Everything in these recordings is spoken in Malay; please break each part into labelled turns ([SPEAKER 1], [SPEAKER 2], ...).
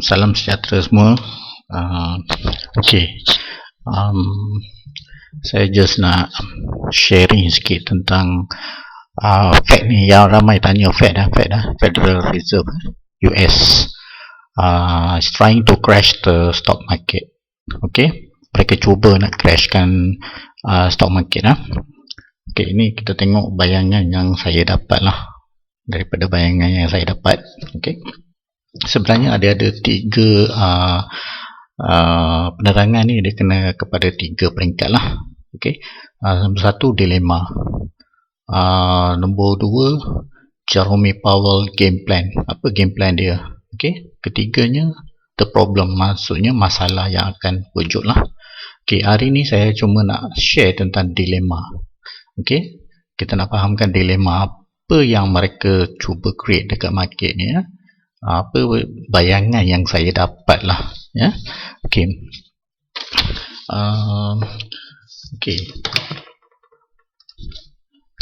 [SPEAKER 1] Salam sejahtera semua. Okey. Saya just nak sharing sikit tentang Fed ni. Yang ramai tanya Fed Federal Reserve US is trying to crash the stock market. Okey, mereka cuba nak crashkan stock market. Okey, ini kita tengok bayangan yang saya dapat lah. Daripada bayangan yang saya dapat, okey, sebenarnya ada tiga penerangan ni. Dia kena kepada tiga peringkat lah. Okey, nombor satu, dilema. Nombor dua, Jerome Powell game plan. Apa game plan dia? Okey, ketiganya, the problem, maksudnya masalah yang akan wujud lah. Okey, hari ni saya cuma nak share tentang dilema. Okey, kita nak fahamkan dilema apa yang mereka cuba create dekat market ni, ya. Apa bayangan yang saya dapat lah, ya. Okey.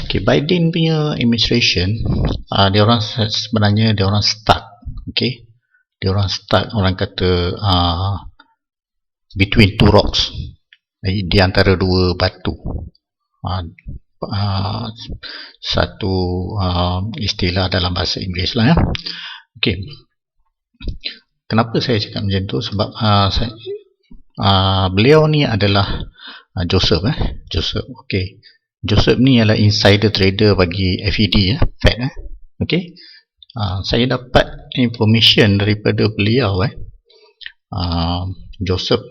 [SPEAKER 1] Okey, Biden punya administration, dia orang sebenarnya dia orang stuck. Okey, dia orang stuck, orang kata between two rocks, di antara dua batu. Satu istilah dalam bahasa Inggeris lah, ya. Okey, kenapa saya cakap macam tu? Sebab beliau ni adalah Joseph. Okey, Joseph ni adalah insider trader bagi FED, ya, Fed. Okey, saya dapat information daripada beliau. Joseph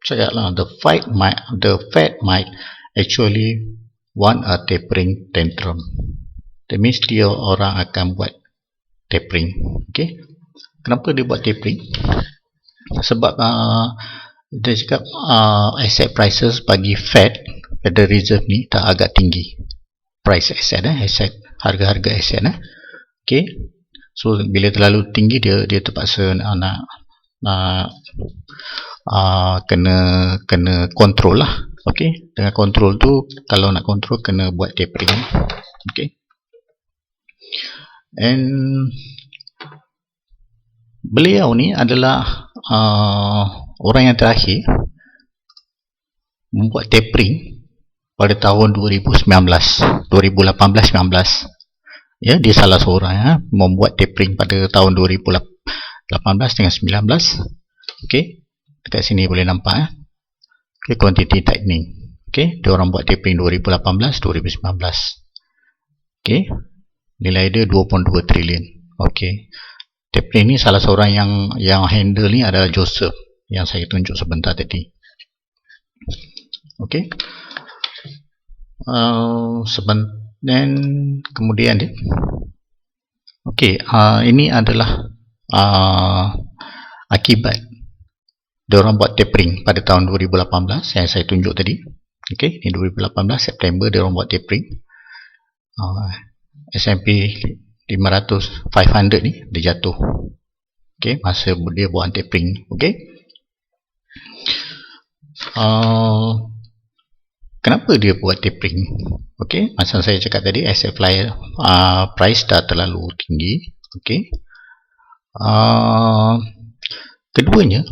[SPEAKER 1] cakap lah, the Fed might actually want a tapering tantrum. That means dia orang akan buat tapering. Okey, kenapa dia buat tapering? Sebab dia cakap asset prices bagi Federal Reserve ni tak agak tinggi. Price asset, harga-harga asset. Okey, so bila terlalu tinggi, dia terpaksa nak kena kontrol lah. Okey, dengan kontrol tu, kalau nak kontrol kena buat tapering. Okey, and beliau ni adalah orang yang terakhir membuat tapering pada tahun 2018-19. Ya, dia salah seorang, membuat tapering pada tahun 2018 dengan 19. Okey, dekat sini boleh nampak, Okay, quantity tightening. Okey, dia orang buat tapering 2018-2019. Okey, nilai dia 2.2 trilion. Okey, tapering ni salah seorang yang handle ni adalah Joseph yang saya tunjuk sebentar tadi. Okey, dan kemudian dia, okey, ini adalah akibat dia orang buat tapering pada tahun 2018 yang saya tunjuk tadi. Okey, ini 2018 September dia orang buat tapering. S&P 500 ni dia jatuh. Okey, masa dia buat tapering. Okey, kenapa dia buat tapering? Okey, masa saya cakap tadi, asset price dah terlalu tinggi. Okey, keduanya,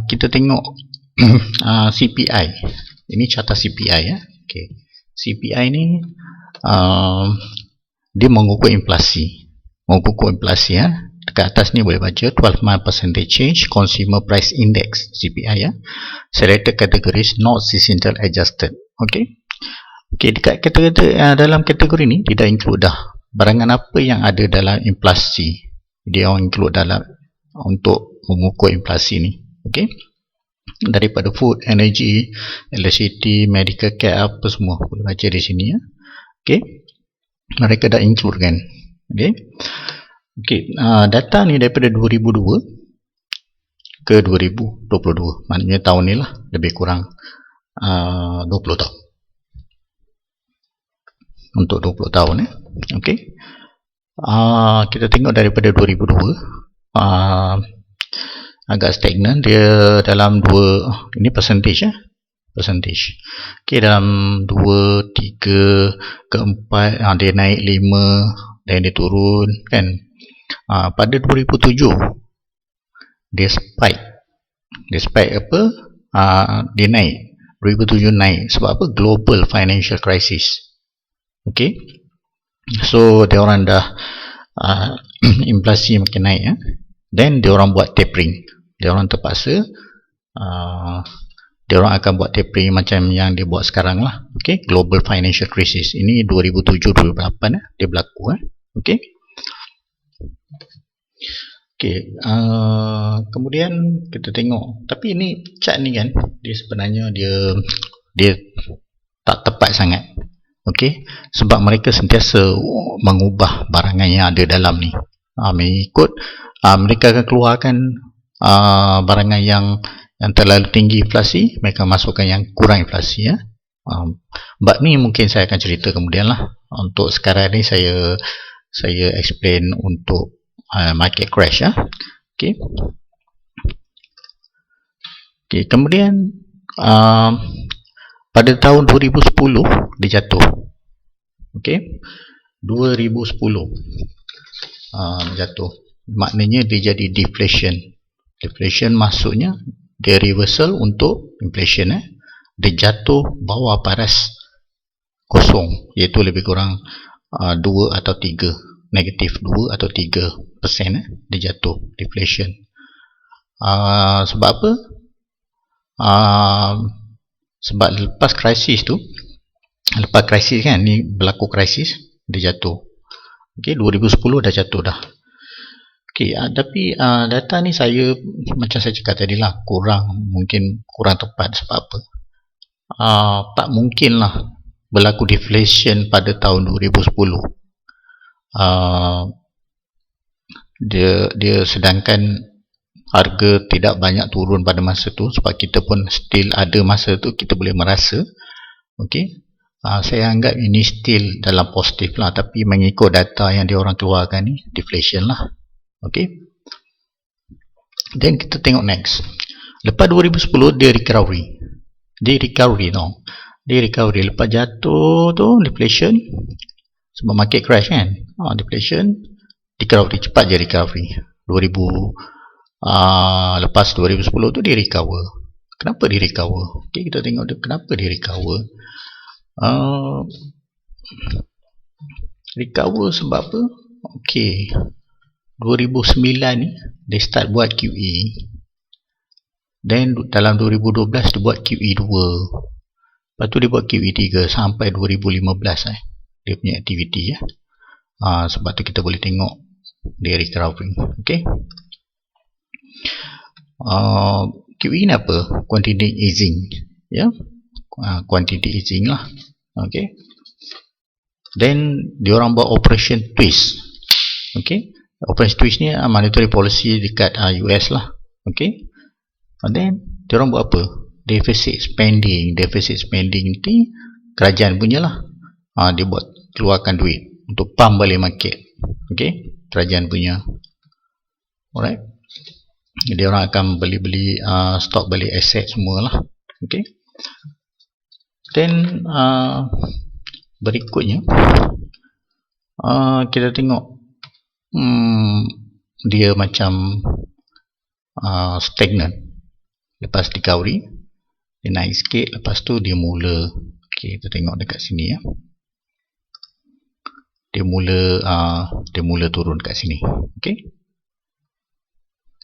[SPEAKER 1] kita tengok CPI. Ini carta CPI, ya. Okey, CPI ni dia mengukur inflasi. Ya. Dekat atas ni boleh baca 12-month percentage change consumer price index, CPI, ya. Selected categories not seasonal adjusted. Okey. Okey, dekat dalam kategori ni tidak include dah barangan apa yang ada dalam inflasi. Dia orang include dalam untuk mengukur inflasi ni. Okey, daripada food, energy, electricity, medical care, apa semua boleh baca di sini, ya. Okey, mereka dah include kan. Okey, data ni daripada 2002 ke 2022, maknanya tahun ni lah, lebih kurang 20 tahun. Untuk 20 tahun, ya. Okey, kita tengok daripada 2002, agak stagnan dia dalam ini percentage, ya. Okey, dalam 2, 3 ke 4, dia naik 5 dan dia turun kan. Pada 2007 dia spike. Dia spike apa? Dia naik. 2007 naik. Sebab apa? Global financial crisis. Okay. So, dia orang dah inflasi makin naik. Then, dia orang buat tapering. Dia orang terpaksa dia orang akan buat tapering macam yang dia buat sekarang lah. Okay. Global financial crisis. Ini 2007-2008 dia berlaku. Okay. Okay. Kemudian kita tengok. Tapi ini chart ni kan, dia sebenarnya dia tak tepat sangat. Okay. Sebab mereka sentiasa mengubah barangan yang ada dalam ni. Mengikut mereka akan keluarkan barangan yang terlalu tinggi inflasi, mereka masukkan yang kurang inflasi. Bab ni mungkin saya akan cerita kemudian lah. Untuk sekarang ni saya explain untuk market crash. Okay. Okay. Kemudian pada tahun 2010 dia jatuh. Okay. 2010 jatuh. Maknanya dia jadi deflation. Deflation maksudnya dia reversal untuk inflation. Dia jatuh bawah paras kosong, iaitu lebih kurang 2 atau 3, negatif 2 atau 3%. Dia jatuh, deflation. Sebab apa? Sebab lepas krisis tu, lepas krisis kan, ni berlaku krisis, dia jatuh. Okay, 2010 dah jatuh dah. Okay, tapi data ni saya, macam saya cakap tadi lah, mungkin kurang tepat. Sebab apa? Tak mungkin lah berlaku deflation pada tahun 2010. Dia sedangkan harga tidak banyak turun pada masa tu, sebab kita pun still ada masa tu, kita boleh merasa. Okay. Saya anggap ini still dalam positif lah, tapi mengikut data yang dia orang keluarkan ni, deflation lah. Okay. Then kita tengok next. Lepas 2010 dia recovery. Dia recovery lepas jatuh tu deflation. Sebab market crash kan. Deflation, recovery, cepat je recovery. Lepas 2010 tu dia recover. Kenapa dia recover? Okay, kita tengok dia kenapa dia recover. Recover sebab apa? Okay, 2009 ni dia start buat QE. Then dalam 2012 dia buat QE 2. Lepas tu dia buat QE 3 sampai 2015 dia punya aktiviti sebab tu kita boleh tengok dia recovery. Okay. QE ni apa? Quantitative easing. Quantitative easing lah. Okay. Then diorang buat operation twist. Okay. Operation twist ni monetary policy dekat US lah. Okay. And then diorang buat apa? Deficit spending ni kerajaan punya lah. Dia buat keluarkan duit untuk pump balik market. Okay. Kerajaan punya. Alright. Dia orang akan beli stok balik aset semualah. Okay. Then berikutnya kita tengok dia macam stagnant. Lepas recovery dia naik sikit, lepas tu dia mula, okay, kita tengok dekat sini dia mula turun kat sini. Okay.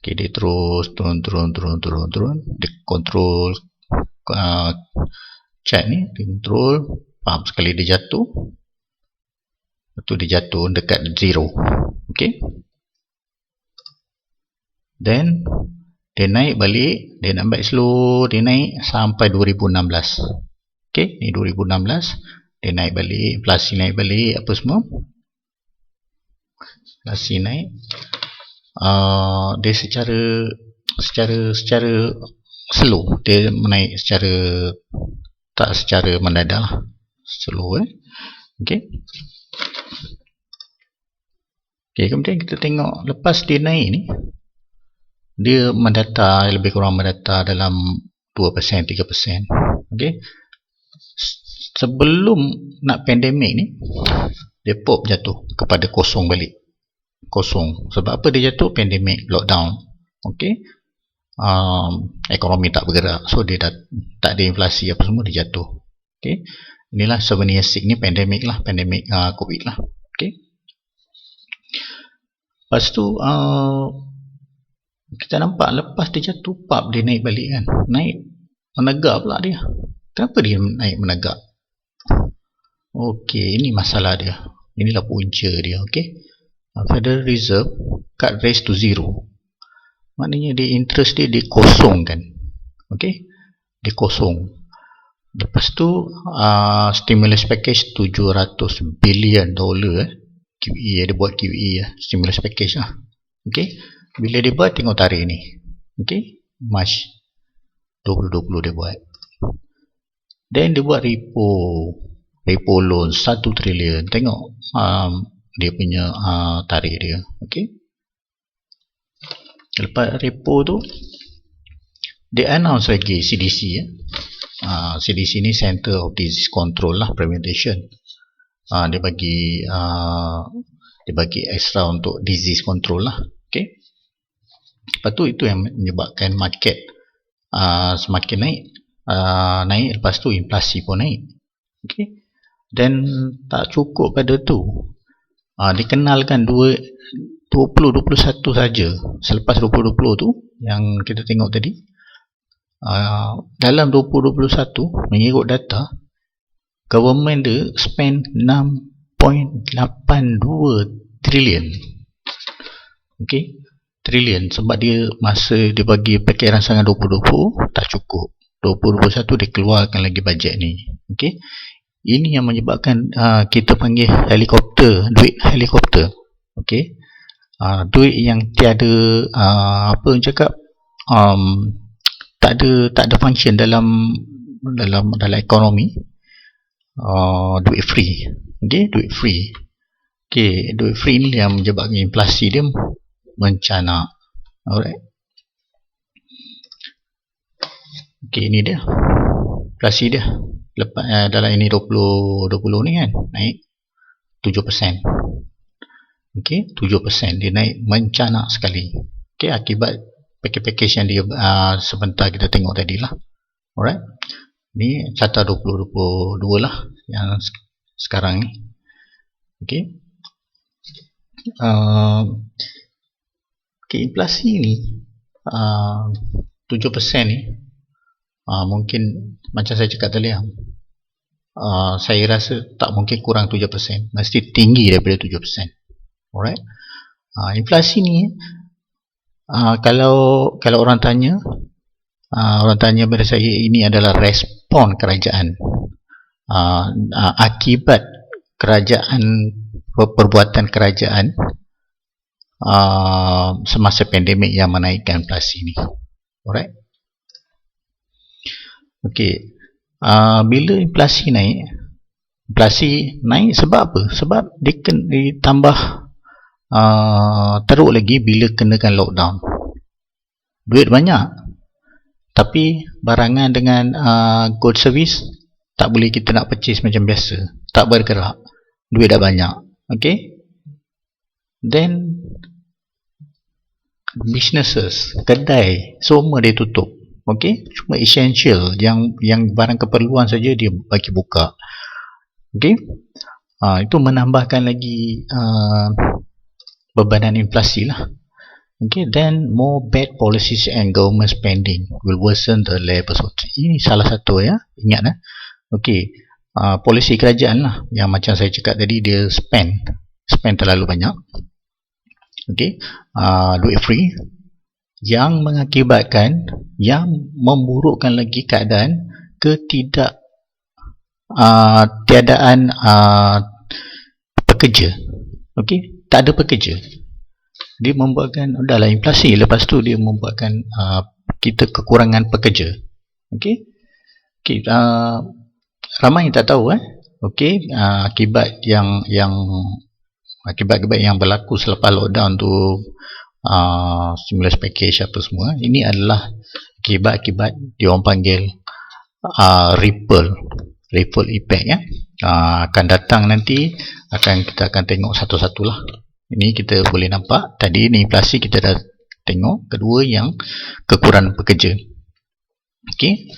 [SPEAKER 1] Okay, dia terus turun. Dia control chart ni, dia control, sekali dia jatuh, lepas tu dia jatuh dekat 0. Okay. Then dia naik balik, dia nampak slow, dia naik sampai 2016. Okay, ni 2016 dia naik balik, inflasi naik balik, apa semua, inflasi naik. Dia secara slow, dia menaik tak secara mendadak lah, slow. Okay. Okay, kemudian kita tengok lepas dia naik ni, dia mendata, lebih kurang mendata dalam 2%, 3%. Okay. Sebelum nak pandemik ni, dia pop jatuh kepada kosong balik. Kosong. Sebab apa dia jatuh? Pandemik, lockdown. okey, ekonomi tak bergerak, so dia dah tak ada inflasi apa semua, dia jatuh. Okey, inilah souvenir sick ni pandemik lah, pandemik COVID lah. Okey, lepas tu kita nampak lepas dia jatuh, pub dia naik balik kan, naik menegak pula dia. Kenapa dia naik menegak? Okey, ini masalah dia, inilah punca dia. Okey, Federal Reserve cut rates to zero, maknanya dia interest dia dikosongkan. Okey, dikosong. Lepas tu stimulus package $700 billion QE, dia buat QE stimulus package lah. Okey, bila dia buat, tengok tarikh ni. Okey, March 2020 dia buat. Then dia buat repo loan 1 trilion. Tengok dia punya tarikh dia. Okey, lepas repo tu dia announce lagi CDC CDC ni Center of Disease Control lah, Prevention. Dia bagi extra untuk disease control lah. Okey, lepas tu itu yang menyebabkan market semakin naik, lepas tu inflasi pun naik. Okey, dan tak cukup pada tu, dikenalkan 2021 saja. Selepas 2020 tu yang kita tengok tadi, dalam 2021 mengikut data, government dia spend 6.82 trilion. Okey, trilion, sebab dia masa dia bagi paket rancangan 2020 tak cukup, 2021 dia keluarkan lagi bajet ni. Okey, ini yang menyebabkan kita panggil helikopter, duit helikopter. Okey, duit yang tiada apa yang cakap, tak ada function dalam ekonomi. Duit free. Okey, duit free. Okey, duit free ni yang menyebabkan inflasi dia mencanak. Alright. Okey, ini dia inflasi dia. Lepas dalam ini 2020 ni kan naik 7%. Okey, 7% dia naik mencanak sekali. Okey, akibat package yang dia sebentar kita tengok tadi lah. Alright, ni carta 2022 lah yang sekarang ni. Okey, inflasi ni 7% ni mungkin macam saya cakap tadi, saya rasa tak mungkin kurang 7%, mesti tinggi daripada 7%. Alright, inflasi ni kalau orang tanya pada saya, ini adalah respon kerajaan akibat perbuatan kerajaan semasa pandemik yang menaikkan inflasi ni. Alright. Okey, bila inflasi naik sebab apa? Sebab ditambah teruk lagi bila kenakan lockdown. Duit banyak, tapi barangan dengan good service tak boleh kita nak purchase macam biasa, tak bergerak, duit dah banyak. Okay, then businesses, kedai, semua dia tutup. Okay, cuma essential, yang barang keperluan saja dia bagi buka. Okay, itu menambahkan lagi bebanan inflasi lah. Okay, then more bad policies and government spending will worsen the levels of. Ini salah satu ya, ingat okay, polisi kerajaan lah, yang macam saya cakap tadi, dia spend terlalu banyak. Okay, duit free, yang mengakibatkan, yang memburukkan lagi keadaan tiadaan pekerja. Okay, tak ada pekerja, dia membuatkan adalah inflasi, lepas tu dia membuatkan kita kekurangan pekerja. Okay, ramai yang tak tahu okay, akibat yang berlaku selepas lockdown tu, stimulus package apa semua, ini adalah akibat dia orang panggil ripple effect ya. Akan datang nanti, kita akan tengok satu-satulah. Ini kita boleh nampak tadi ni inflasi kita dah tengok. Kedua yang kekurangan pekerja. Okey.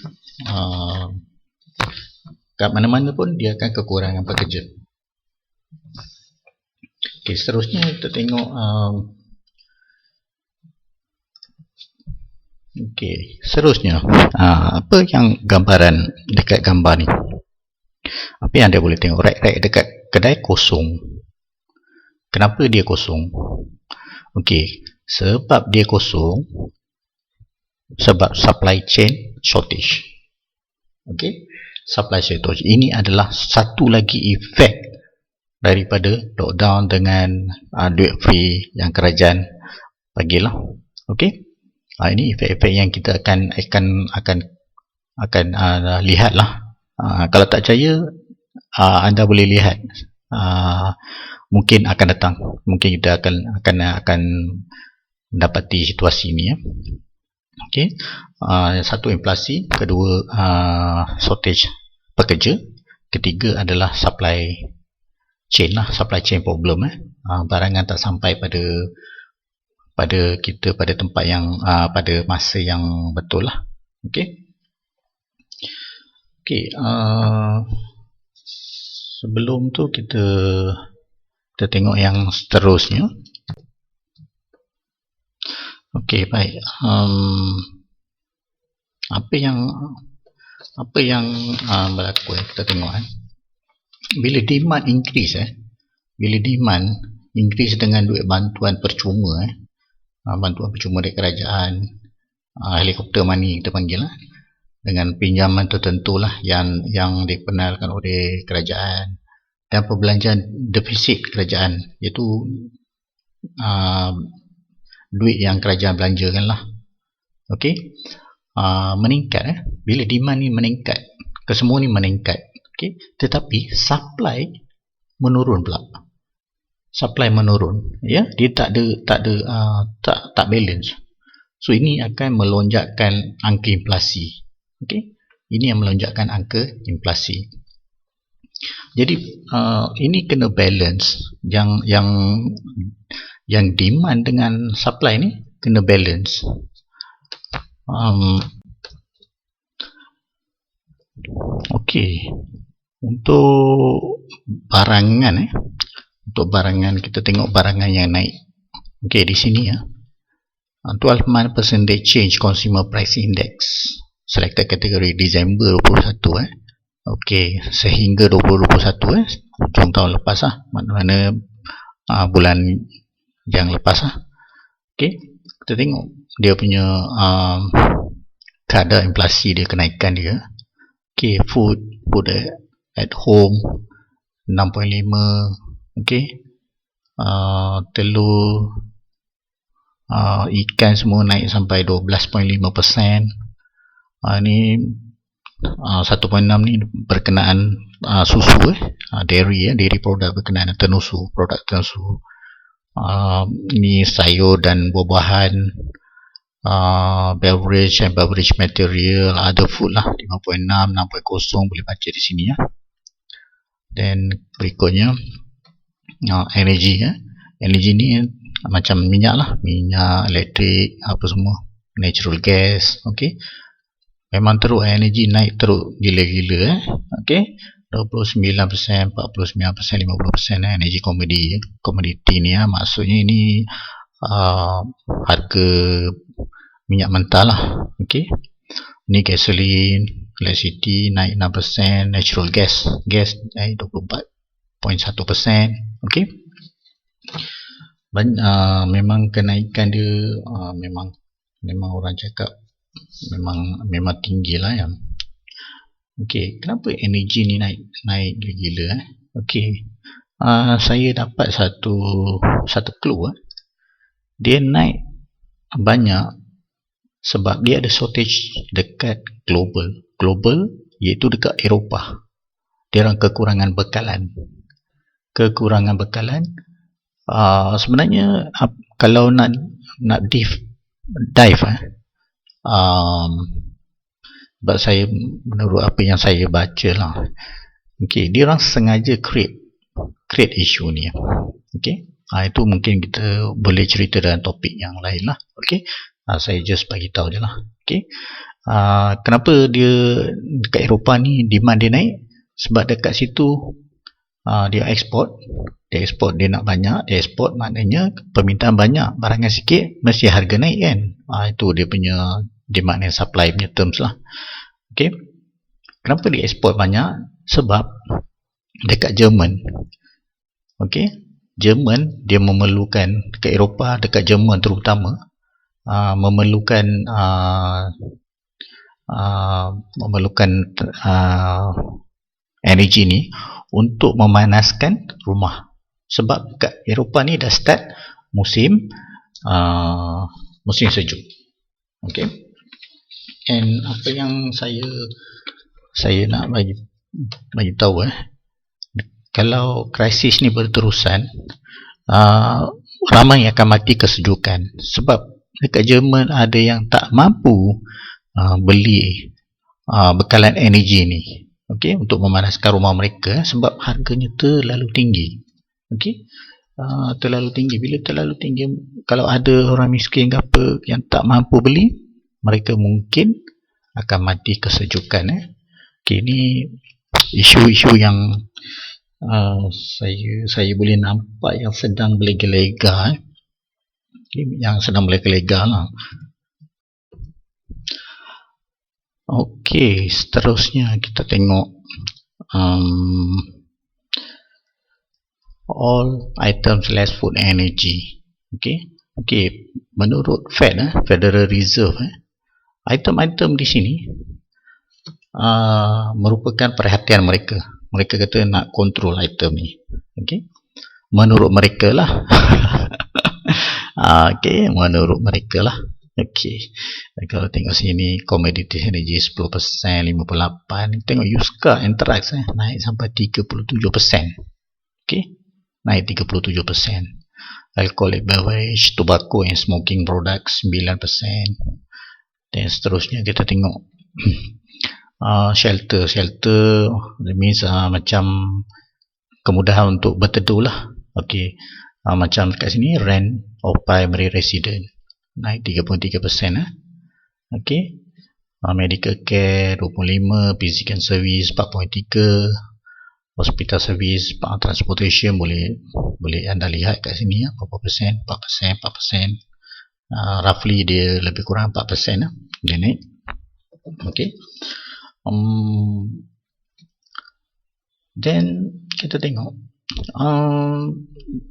[SPEAKER 1] Kat mana-mana pun dia akan kekurangan pekerja. Okey, seterusnya kita tengok okey, seterusnya apa yang gambaran dekat gambar ni? Apa yang anda boleh tengok? Rack dekat kedai kosong. Kenapa dia kosong? Okey, sebab dia kosong sebab supply chain shortage. Okey, supply chain shortage ini adalah satu lagi efek daripada lockdown dengan duit free yang kerajaan bagilah. Okey, ini efek-efek yang kita akan lihatlah. Kalau tak percaya, anda boleh lihat. Mungkin akan datang. Mungkin kita akan mendapati situasi ini, ya. Okey. Satu, inflasi. Kedua, shortage pekerja. Ketiga adalah supply chain lah. Supply chain problem. Barangan tak sampai pada kita pada tempat yang pada masa yang betul lah. Okey. Okey, sebelum tu kita tengok yang seterusnya. Okey, baik. Apa yang berlaku, kita tengok. Bila demand increase, bila demand increase dengan duit bantuan percuma, bantuan percuma dari kerajaan, helikopter money kita panggil lah, dengan pinjaman tertentu lah yang dipenalkan oleh kerajaan, dan perbelanjaan defisit kerajaan, iaitu duit yang kerajaan belanjakan lah. Okey, meningkat. Bila demand ni meningkat, kesemua ni meningkat. Okey, tetapi supply menurun pula. Supply menurun, ya, dia tak balance. So ini akan melonjakkan angka inflasi. Okey, ini yang melonjakkan angka inflasi. Jadi ini kena balance, yang demand dengan supply ni kena balance. Okey, untuk barangan, untuk barangan, kita tengok barangan yang naik. Okey, di sini, ya, 12-month percentage change consumer price index, selected category Disember 21, okey, sehingga 2021, hujung tahun lepas lah, mana-mana bulan yang lepas lah. Okey, kita tengok dia punya kadar inflasi dia, kenaikan dia. Okey, food at home 6.5, okey, telur, ikan semua naik sampai 12.5%. Ni 1.6 ni berkenaan susu, dairy produk berkenaan tenusu, produk tenusu. Ni sayur dan buah-buahan, beverage and beverage material, other food lah, 5.6, 6.0, boleh baca di sini, ya. Dan berikutnya energy, ya. Energy ni macam minyak lah, minyak, elektrik, apa semua, natural gas. Okey, memang teruk, energy naik teruk gila-gila, okey, 29%, 49%, 50%, energy komoditi ni, ya. Maksudnya ini harga minyak mentah lah. Okey, ni gasoline, electricity naik 6%, natural gas naik 24.1%. Okey, memang kenaikan dia memang orang cakap memang tinggi lah, ya. Okey, kenapa energy ni naik gila-gila? Okey, saya dapat satu clue. Dia naik banyak sebab dia ada shortage dekat global, iaitu dekat Eropah. Dia orang kekurangan bekalan. Sebenarnya kalau nak dive, sebab saya, menurut apa yang saya baca lah, okey, dia orang sengaja create isu ni. Okey, Itu mungkin kita boleh cerita dalam topik yang lain lah. Okey, saya just bagi tahu je lah. Okey, kenapa dia dekat Eropah ni demand dia naik? Sebab dekat situ dia ekspor, dia nak banyak, dia ekspor, maknanya permintaan banyak, barangan sikit, mesti harga naik kan. Itu dia punya demand and supply punya terms lah. Okey, kenapa dia ekspor banyak? Sebab dekat Jerman, okey, Jerman dia memerlukan, dekat Eropah, dekat Jerman terutama, memerlukan energi ni untuk memanaskan rumah. Sebab kat Eropah ni dah start musim sejuk. Okey, and apa yang saya nak bagi tahu, kalau krisis ni berterusan, ramai akan mati kesejukan. Sebab dekat Jerman ada yang tak mampu beli bekalan energi ni, okey, untuk memanaskan rumah mereka, sebab harganya terlalu tinggi. Okey, terlalu tinggi. Bila terlalu tinggi, kalau ada orang miskin ke apa yang tak mampu beli, mereka mungkin akan mati kesejukan. Okey, ni isu-isu yang saya boleh nampak yang sedang berlega-lega, yang sedang berlega-lega lah. Okey, seterusnya kita tengok all items less food energy. Okey, menurut Fed, Federal Reserve, item-item di sini merupakan perhatian mereka. Mereka kata nak kontrol item ni. Okey, menurut mereka lah. Okey, menurut mereka lah. Okey, kalau tengok sini, commodity energy 10%, 58%. Tengok Yuska Anthrax naik sampai 37%. Okey, naik 37%. Alcoholic beverage, tobacco and smoking products 9%. Dan seterusnya kita tengok shelter means macam kemudahan untuk berteduh lah. Okey, macam kat sini rent of primary resident naik 33%. Okey, medical care 25%, physical service 4.3%, hospital service, transportation boleh anda lihat kat sini berapa persen, 4%, roughly dia lebih kurang 4% dia naik. Okey, then kita tengok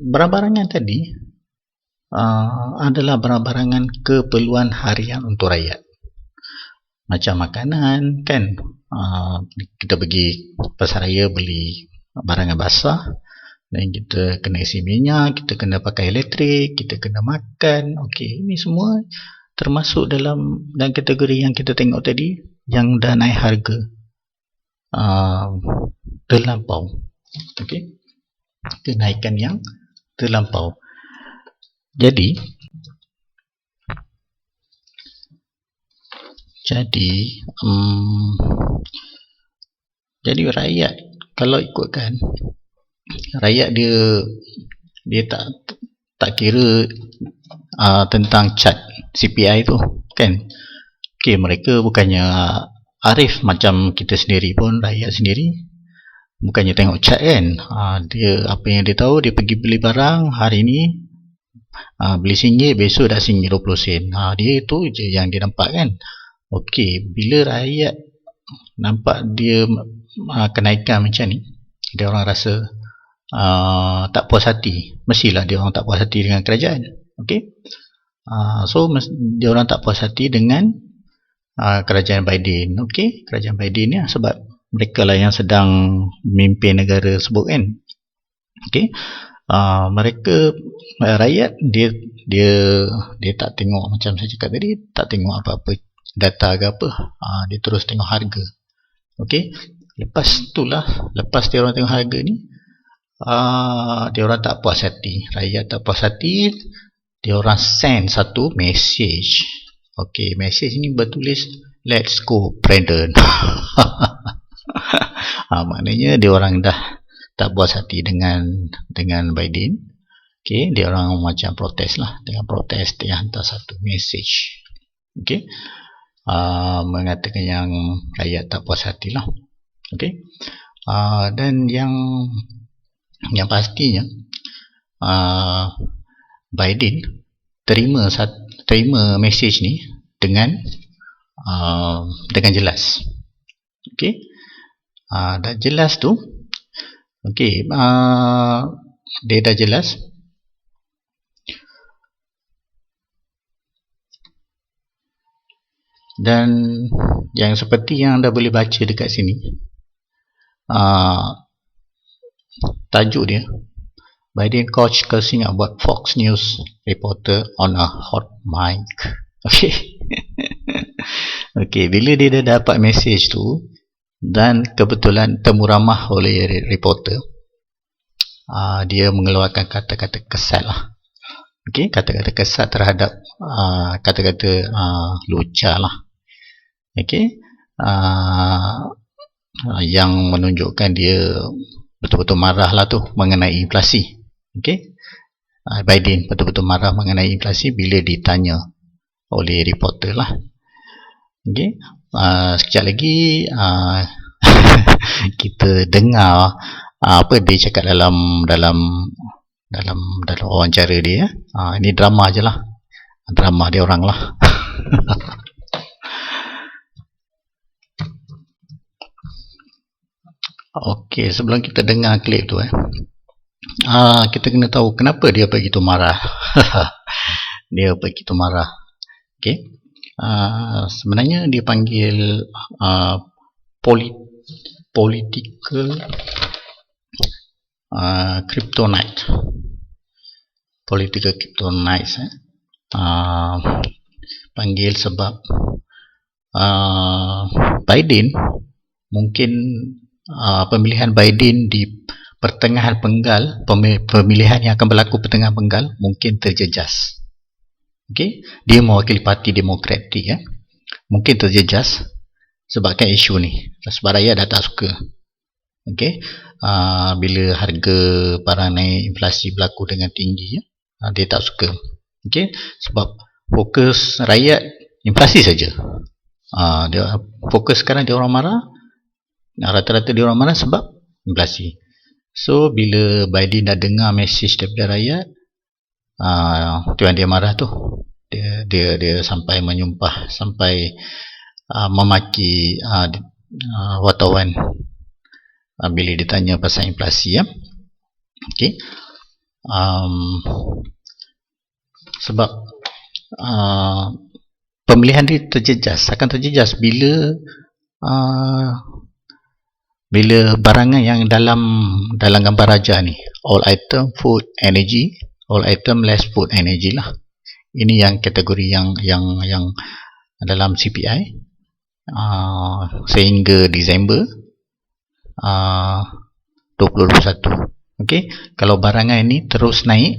[SPEAKER 1] barang-barangan tadi adalah barang-barangan keperluan harian untuk rakyat. Macam makanan kan, kita pergi pasar raya beli barangan basah, dan kita kena isi minyak, kita kena pakai elektrik, kita kena makan. Okey, ini semua termasuk dalam kategori yang kita tengok tadi, yang dah naik harga terlampau. Okey, kenaikan yang terlampau. Jadi rakyat, kalau ikutkan rakyat, dia tak kira tentang cat CPI tu kan. Okey, mereka bukannya arif macam kita sendiri pun, rakyat sendiri bukannya tengok cat kan. Dia apa yang dia tahu, dia pergi beli barang hari ni, beli RM1, besok dah RM20. Dia itu je yang dia nampak kan. Okey, bila rakyat nampak dia kenaikan macam ni, dia orang rasa tak puas hati. Mestilah dia orang tak puas hati dengan kerajaan. Okey, so dia orang tak puas hati dengan kerajaan Biden. Okey, kerajaan Biden ni sebab mereka lah yang sedang memimpin negara tersebut kan. Okey, mereka rakyat dia tak tengok, macam saya cakap tadi, tak tengok apa-apa data ke apa, dia terus tengok harga. Okey, lepas dia orang tengok harga ni, dia orang tak puas hati, rakyat tak puas hati, dia orang send satu message. Okey, message ni bertulis let's go Brandon. Maknanya dia orang dah tak puas hati dengan Biden. Okey, dia orang macam protes lah. Dengan protes dia hantar satu message. Okey, mengatakan yang rakyat tak puas hati lah. Okey, dan yang pastinya Biden terima message ni dengan jelas. Okey, dah jelas tu. Okey, dia dah jelas. Dan yang seperti yang anda boleh baca dekat sini, tajuk dia, Biden caught cursing about Fox News reporter on a hot mic. Okey. Okey, bila dia dah dapat message tu dan kebetulan temu ramah oleh reporter, dia mengeluarkan kata-kata kesat lah. Okey, kata-kata kesat terhadap kata-kata lucah lah. Okey, yang menunjukkan dia betul-betul marah lah tu mengenai inflasi. Okey, Biden betul-betul marah mengenai inflasi bila ditanya oleh reporter lah. Okey, sekejap lagi kita dengar apa dia cakap dalam wawancara dia. Ini drama je lah, drama dia orang lah. Okey, sebelum kita dengar klip tu kita kena tahu kenapa dia begitu marah. Dia begitu marah. Okey, sebenarnya dia panggil political kryptonite. Political kryptonite panggil sebab Biden mungkin pemilihan Biden di pertengahan penggal, pemilihan yang akan berlaku pertengahan penggal mungkin terjejas. Okey, dia mewakili parti Demokratik mungkin terjejas sebabkan isu ni, sebab rakyat dah tak suka. Okey, bila harga barang naik, inflasi berlaku dengan tinggi, dia tak suka. Okey, sebab fokus rakyat inflasi saja. Dia fokus sekarang dia orang marah. Rata-rata dia orang marah sebab inflasi. So bila Biden dah dengar mesej daripada rakyat, tu yang dia marah tu. Dia sampai menyumpah, sampai memaki wartawan bila ditanya pasal inflasi. Okey, sebab pemilihan dia terjejas, akan terjejas bila barangan yang dalam gambar raja ni, all item food energy, all item less food energy lah. Ini yang kategori yang dalam CPI sehingga Disember 2021. Okey, kalau barangan ini terus naik,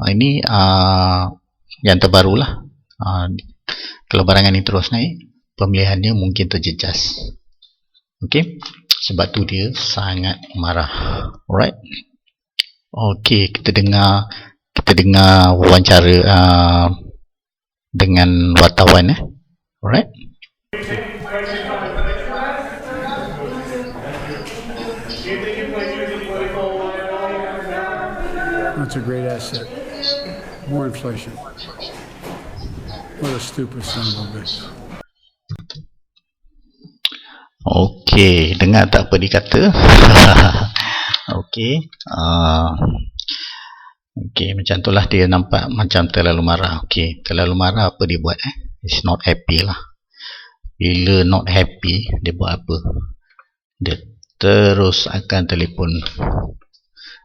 [SPEAKER 1] ini yang terbaru lah. Kalau barangan ini terus naik, pemilihannya mungkin terjejas. Okey, sebab tu dia sangat marah. Alright. Okey, kita dengar wawancara dengan wartawan. Alright.
[SPEAKER 2] That's a great asset. More inflation. What a stupid son of a bitch.
[SPEAKER 1] Okey, dengar tak apa dikata? Okey, okey, macam itulah dia nampak macam terlalu marah. Okey, terlalu marah apa dia buat? It's not happy lah. Bila not happy, dia buat apa? Dia terus akan telefon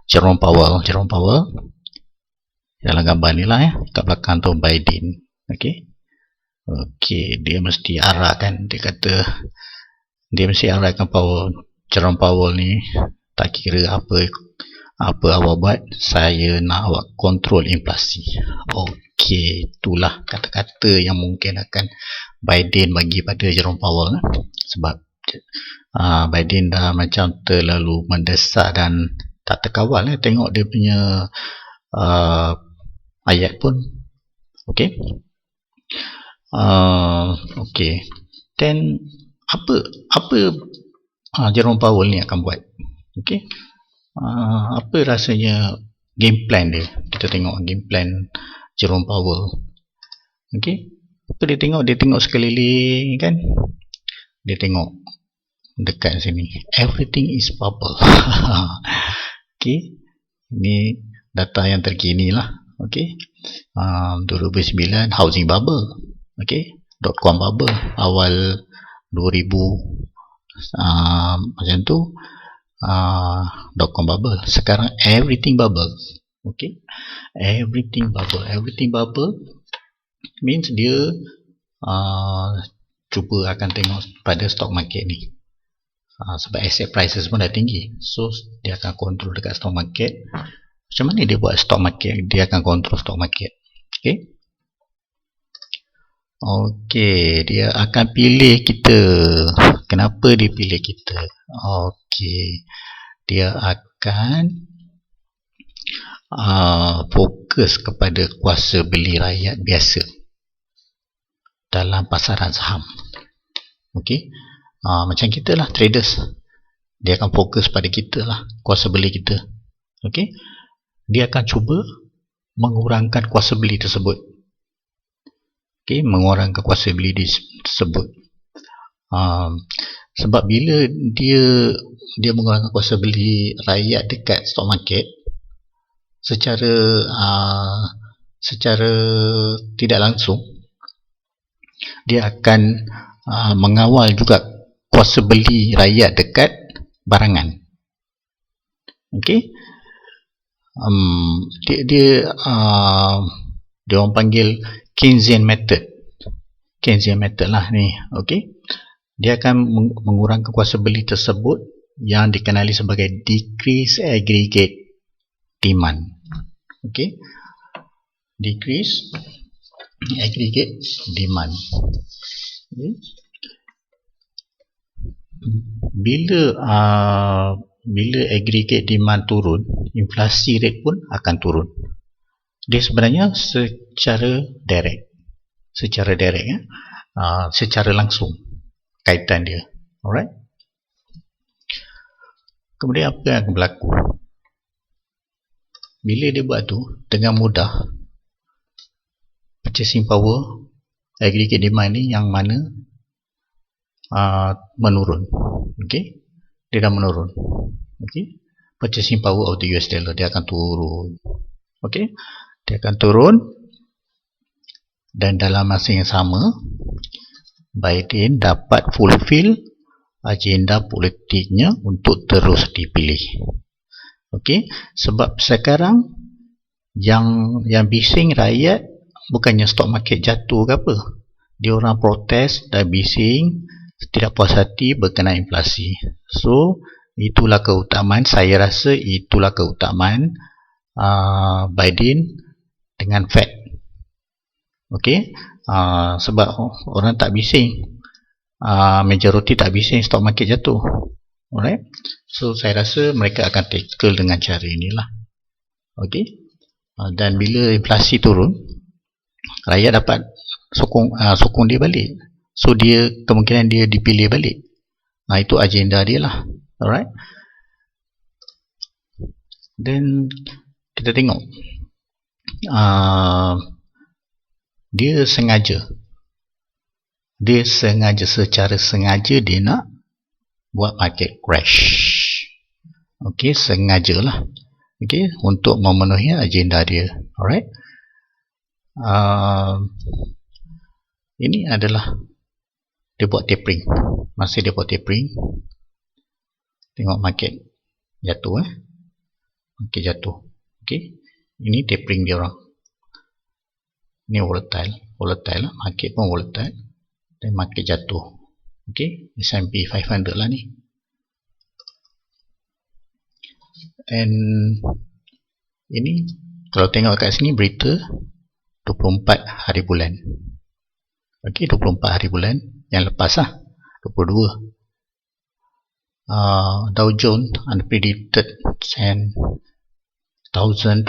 [SPEAKER 1] Jerome Powell dalam gambar ni lah kat belakang tu Biden. Okey, okey, dia mesti arahkan, dia kata dia mesti arahkan Jerome Powell ni, tak kira apa awak buat, saya nak awak kontrol inflasi. Okey, itulah kata-kata yang mungkin akan Biden bagi pada Jerome Powell sebab Biden dah macam terlalu mendesak dan tak terkawal tengok dia punya ayat pun. Okey. Okey. Then apa Jerome Powell ni akan buat? Okey. Apa rasanya game plan dia? Kita tengok game plan Jerome Powell. Okey. Apa dia tengok? Dia tengok sekeliling kan? Dia tengok dekat sini. Everything is bubble. Okey. Ini data yang terkini lah. Okey. 2009 housing bubble. Okey. .com bubble awal 2000 macam tu. .com bubble. Sekarang everything bubble. Okey. Everything bubble. Everything bubble means dia cuba akan tengok pada stock market ni. Sebab asset prices pun dah tinggi, so dia akan kontrol dekat stock market. Macam mana dia buat stock market? Dia akan kontrol stock market. Okey. Okey, dia akan pilih kita. Kenapa dia pilih kita? Okey, dia akan fokus kepada kuasa beli rakyat biasa dalam pasaran saham. Okey. Macam kita lah, traders, dia akan fokus pada kita lah, kuasa beli kita. Okey. Dia akan cuba mengurangkan kuasa beli tersebut. Okey, mengurangkan kuasa beli tersebut. Sebab bila dia mengurangkan kuasa beli rakyat dekat stock market, secara tidak langsung dia akan mengawal juga kuasa beli rakyat dekat barangan. Okey. Dia orang panggil Keynesian method. Keynesian method lah ni. Okey. Dia akan mengurangkan kuasa beli tersebut yang dikenali sebagai decrease aggregate demand. Okey. Decrease aggregate demand. Okay. Bila aggregate demand turun, inflasi rate pun akan turun. Dia sebenarnya secara direct, secara langsung kaitan dia. Alright. Kemudian apa yang akan berlaku? Bila dia buat tu dengan mudah, purchasing power aggregate demand ni yang mana menurun. Okey, dia dah menurun. Okey, purchasing power of the US dollar dia akan turun. Okey, dia akan turun, dan dalam masa yang sama Biden dapat fulfill agenda politiknya untuk terus dipilih. Okey, sebab sekarang yang bising rakyat bukannya stock market jatuh ke apa, dia orang protes dan bising, tidak puas hati berkenaan inflasi. So itulah keutamaan, saya rasa itulah keutamaan Biden dengan Fed. Okey, sebab orang tak bising, majoriti tak bising stock market jatuh. Alright, so saya rasa mereka akan tackle dengan cara inilah. Okey, dan bila inflasi turun, rakyat dapat sokong dia balik. So kemungkinan dia dipilih balik. Itu agenda dia lah. Alright. Then kita tengok dia secara sengaja dia nak buat market crash. Okey, sengajalah. Okey, untuk memenuhi agenda dia. Alright. Ini adalah dia buat tapering. Masa dia buat tapering, tengok market jatuh. Market jatuh. Okey, ini tapering dia orang. Ini volatile lah. Market pun volatile, dan market jatuh. Okey, S&P 500 lah ni. And ini kalau tengok kat sini berita 24 hari bulan. Okey, 24 hari bulan yang lepas lah, 22. Dow Jones unpredicted and 1,214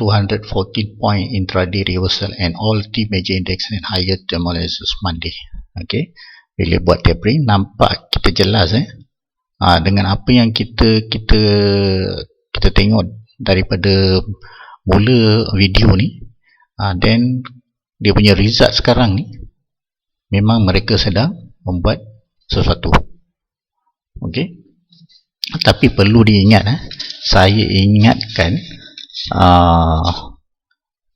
[SPEAKER 1] point intraday reversal and all three major index and higher thermolysis Monday. Okay, bila buat tapering nampak kita jelas dengan apa yang kita tengok daripada mula video ni, then dia punya result sekarang ni memang mereka sedang membuat sesuatu. Okay, tapi perlu diingat, saya ingatkan,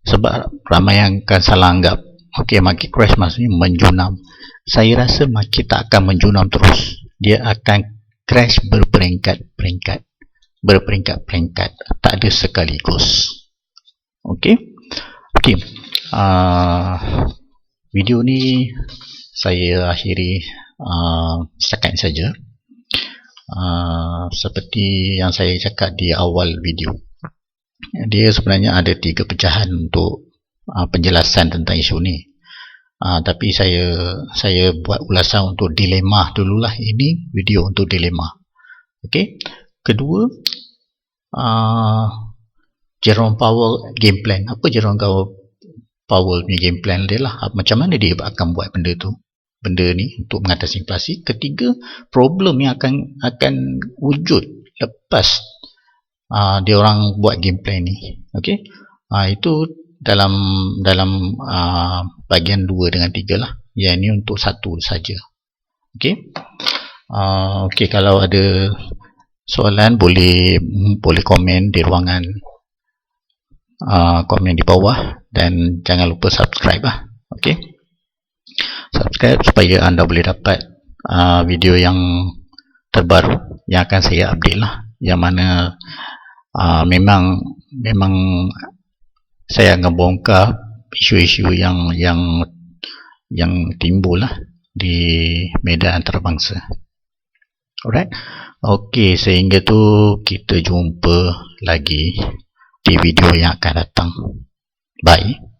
[SPEAKER 1] sebab ramai yang akan salah anggap, okay, market crash maksudnya menjunam. Saya rasa market tak akan menjunam terus, dia akan crash berperingkat-peringkat, tak ada sekaligus. Okay, video ni saya akhiri setakat saja. Seperti yang saya cakap di awal video, dia sebenarnya ada 3 pecahan untuk penjelasan tentang isu ni. Tapi saya buat ulasan untuk dilema dululah. Ini video untuk dilema. Okay. Kedua, Jerome Powell game plan. Apa Jerome Powell punya game plan dia lah, macam mana dia akan buat benda ni untuk mengatasi inflasi. Ketiga, problem yang akan wujud lepas dia orang buat game plan ni. Okay, itu dalam bahagian 2 dengan 3 lah. Yang ni untuk 1 saja. Okay, okay, kalau ada soalan boleh komen di ruangan komen di bawah, dan jangan lupa subscribe lah. Okay, subscribe supaya anda boleh dapat video yang terbaru yang akan saya update lah, yang mana memang saya akan bongkar isu-isu yang timbul lah di medan antarabangsa. Alright, okay, sehingga tu kita jumpa lagi di video yang akan datang. Bye.